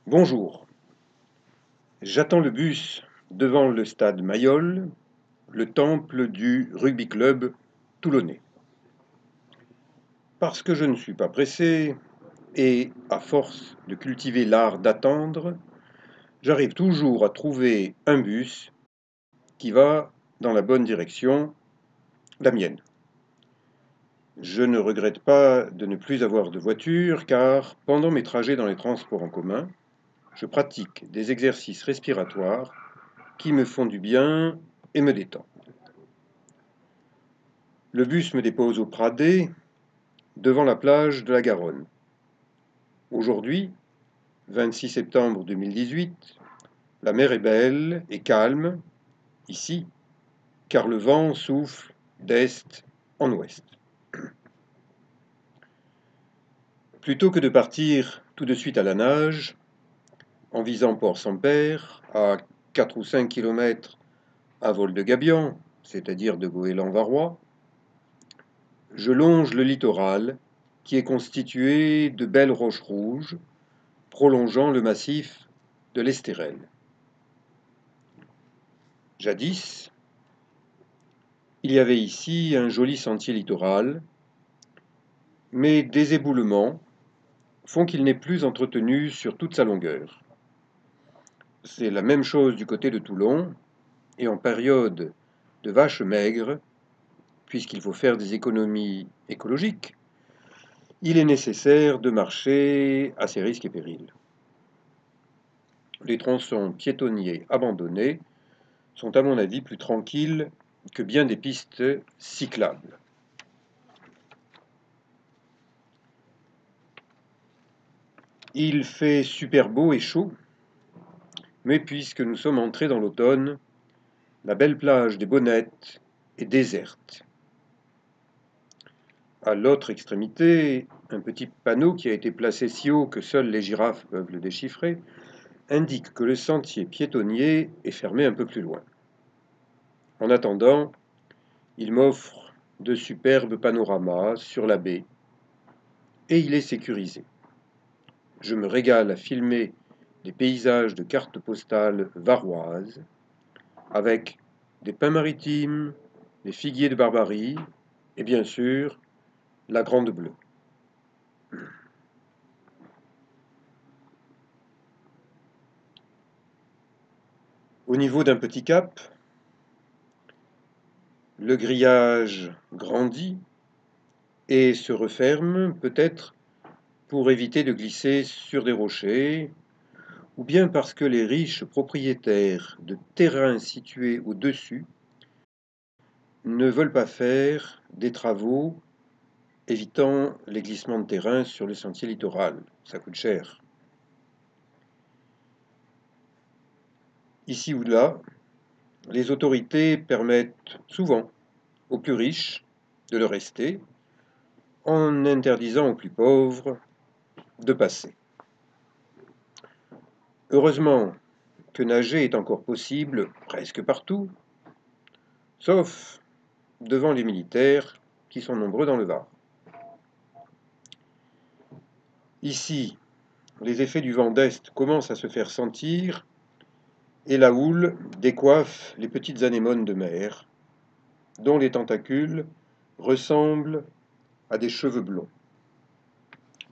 Bonjour, j'attends le bus devant le stade Mayol, le temple du rugby club toulonnais. Parce que je ne suis pas pressé, et à force de cultiver l'art d'attendre, j'arrive toujours à trouver un bus qui va dans la bonne direction, la mienne. Je ne regrette pas de ne plus avoir de voiture, car pendant mes trajets dans les transports en commun, je pratique des exercices respiratoires qui me font du bien et me détendent. Le bus me dépose au Pradé, devant la plage de la Garonne. Aujourd'hui, 26 septembre 2018, la mer est belle et calme, ici, car le vent souffle d'est en ouest. Plutôt que de partir tout de suite à la nage, en visant Port-Sampère, à 4 ou 5 kilomètres à vol de gabion, c'est-à-dire de Goéland-Varois, je longe le littoral qui est constitué de belles roches rouges prolongeant le massif de l'Estérel. Jadis, il y avait ici un joli sentier littoral, mais des éboulements font qu'il n'est plus entretenu sur toute sa longueur. C'est la même chose du côté de Toulon, et en période de vaches maigres, puisqu'il faut faire des économies écologiques, il est nécessaire de marcher à ses risques et périls. Les tronçons piétonniers abandonnés sont à mon avis plus tranquilles que bien des pistes cyclables. Il fait super beau et chaud, mais puisque nous sommes entrés dans l'automne, la belle plage des Bonnettes est déserte. À l'autre extrémité, un petit panneau qui a été placé si haut que seules les girafes peuvent le déchiffrer indique que le sentier piétonnier est fermé un peu plus loin. En attendant, il m'offre de superbes panoramas sur la baie et il est sécurisé. Je me régale à filmer des paysages de cartes postales varoises avec des pins maritimes, des figuiers de Barbarie et bien sûr la Grande Bleue. Au niveau d'un petit cap, le grillage grandit et se referme peut-être pour éviter de glisser sur des rochers ou bien parce que les riches propriétaires de terrains situés au-dessus ne veulent pas faire des travaux évitant les glissements de terrain sur le sentier littoral. Ça coûte cher. Ici ou là, les autorités permettent souvent aux plus riches de le rester en interdisant aux plus pauvres de passer. Heureusement que nager est encore possible presque partout, sauf devant les militaires qui sont nombreux dans le Var. Ici, les effets du vent d'Est commencent à se faire sentir et la houle décoiffe les petites anémones de mer, dont les tentacules ressemblent à des cheveux blonds.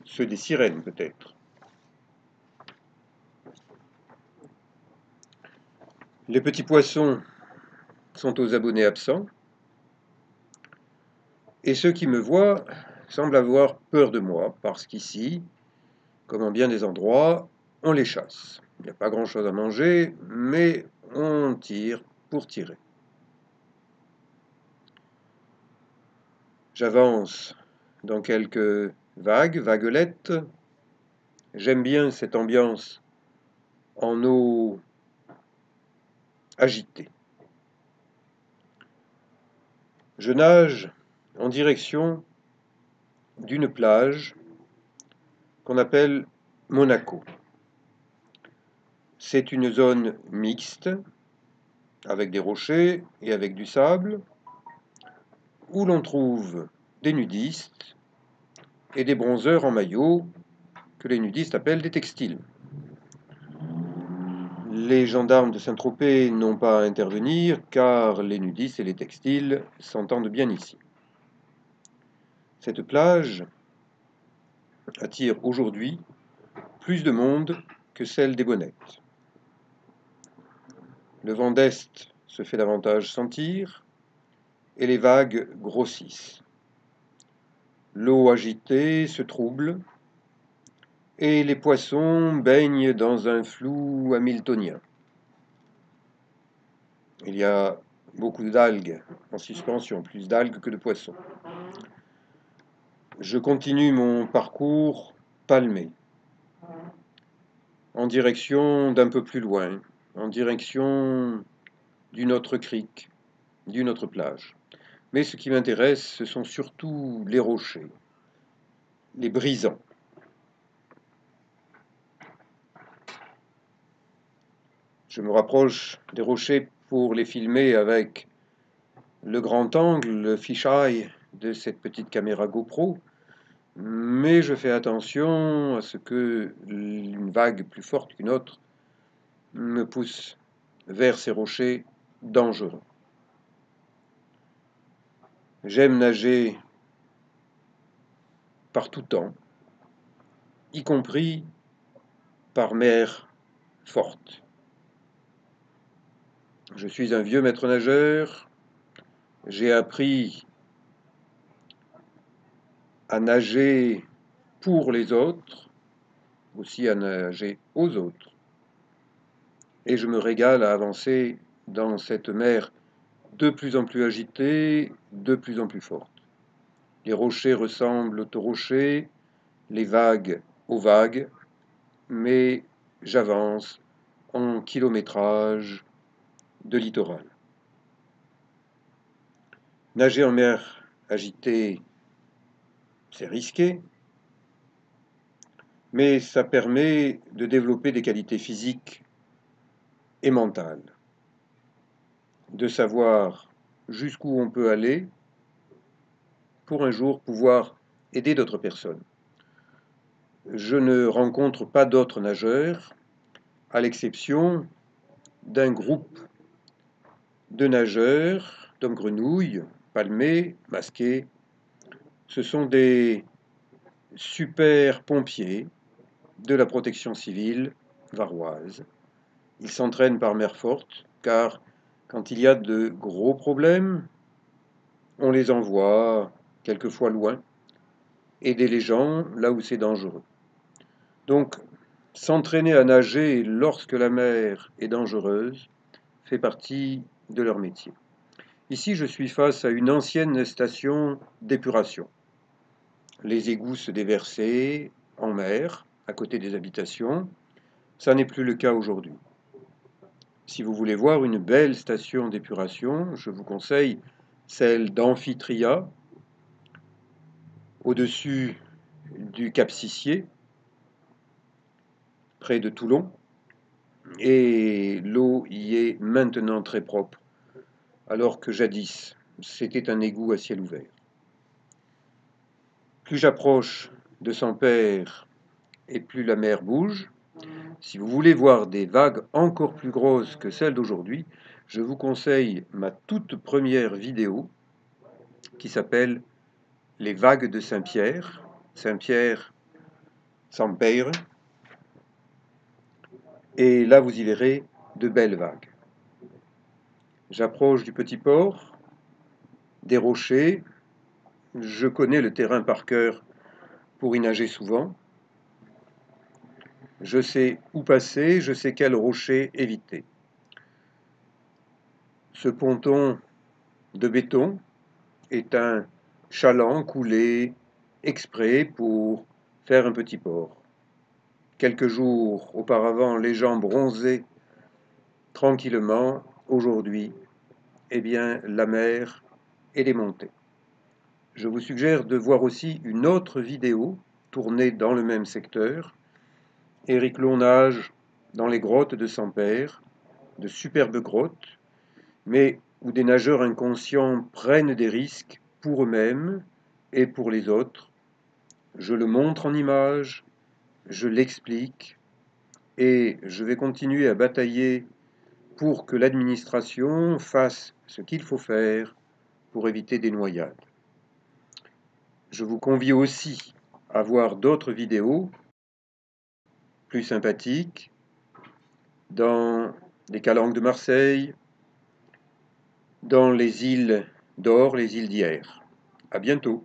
Ceux des sirènes peut-être. Les petits poissons sont aux abonnés absents, et ceux qui me voient semblent avoir peur de moi, parce qu'ici, comme en bien des endroits, on les chasse. Il n'y a pas grand-chose à manger, mais on tire pour tirer. J'avance dans quelques vaguelettes. J'aime bien cette ambiance en eau agitée. Je nage en direction d'une plage qu'on appelle Monaco. C'est une zone mixte, avec des rochers et avec du sable, où l'on trouve des nudistes et des bronzeurs en maillot, que les nudistes appellent des textiles. Les gendarmes de Saint-Tropez n'ont pas à intervenir car les nudistes et les textiles s'entendent bien ici. Cette plage attire aujourd'hui plus de monde que celle des Bonnettes. Le vent d'est se fait davantage sentir et les vagues grossissent. L'eau agitée se trouble et les poissons baignent dans un flou hamiltonien. Il y a beaucoup d'algues en suspension, plus d'algues que de poissons. Je continue mon parcours palmé, en direction d'un peu plus loin, en direction d'une autre crique, d'une autre plage. Mais ce qui m'intéresse, ce sont surtout les rochers, les brisants. Je me rapproche des rochers pour les filmer avec le grand angle, le fisheye de cette petite caméra GoPro, mais je fais attention à ce que une vague plus forte qu'une autre me pousse vers ces rochers dangereux. J'aime nager par tout temps, y compris par mer forte. Je suis un vieux maître nageur, j'ai appris à nager pour les autres, aussi à nager aux autres, et je me régale à avancer dans cette mer de plus en plus agitée, de plus en plus forte. Les rochers ressemblent aux rochers, les vagues aux vagues, mais j'avance en kilométrage de littoral. Nager en mer agitée, c'est risqué, mais ça permet de développer des qualités physiques et mentales, de savoir jusqu'où on peut aller pour un jour pouvoir aider d'autres personnes. Je ne rencontre pas d'autres nageurs, à l'exception d'un groupe de nageurs, d'hommes grenouilles, palmés, masqués. Ce sont des super pompiers de la protection civile varoise. Ils s'entraînent par mer forte, car quand il y a de gros problèmes, on les envoie quelquefois loin, aider les gens là où c'est dangereux. Donc, s'entraîner à nager lorsque la mer est dangereuse fait partie de leur métier. Ici, je suis face à une ancienne station d'épuration. Les égouts se déversaient en mer, à côté des habitations. Ça n'est plus le cas aujourd'hui. Si vous voulez voir une belle station d'épuration, je vous conseille celle d'Amphitria, au-dessus du Cap Sissier, près de Toulon. Et l'eau y est maintenant très propre, alors que jadis, c'était un égout à ciel ouvert. Plus j'approche de Saint-Père et plus la mer bouge. Si vous voulez voir des vagues encore plus grosses que celles d'aujourd'hui, je vous conseille ma toute première vidéo qui s'appelle Les vagues de Saint-Pierre, Saint-Pierre, Saint-Père. Et là, vous y verrez de belles vagues. J'approche du petit port, des rochers. Je connais le terrain par cœur pour y nager souvent. Je sais où passer, je sais quel rocher éviter. Ce ponton de béton est un chaland coulé exprès pour faire un petit port. Quelques jours auparavant, les gens bronzaient tranquillement. Aujourd'hui, eh bien, la mer est démontée. Je vous suggère de voir aussi une autre vidéo tournée dans le même secteur. Éric Long nage dans les grottes de Saint-Père, de superbes grottes, mais où des nageurs inconscients prennent des risques pour eux-mêmes et pour les autres. Je le montre en image, je l'explique, et je vais continuer à batailler pour que l'administration fasse ce qu'il faut faire pour éviter des noyades. Je vous convie aussi à voir d'autres vidéos plus sympathiques dans les calanques de Marseille, dans les îles d'Or, les îles d'Hyères. À bientôt.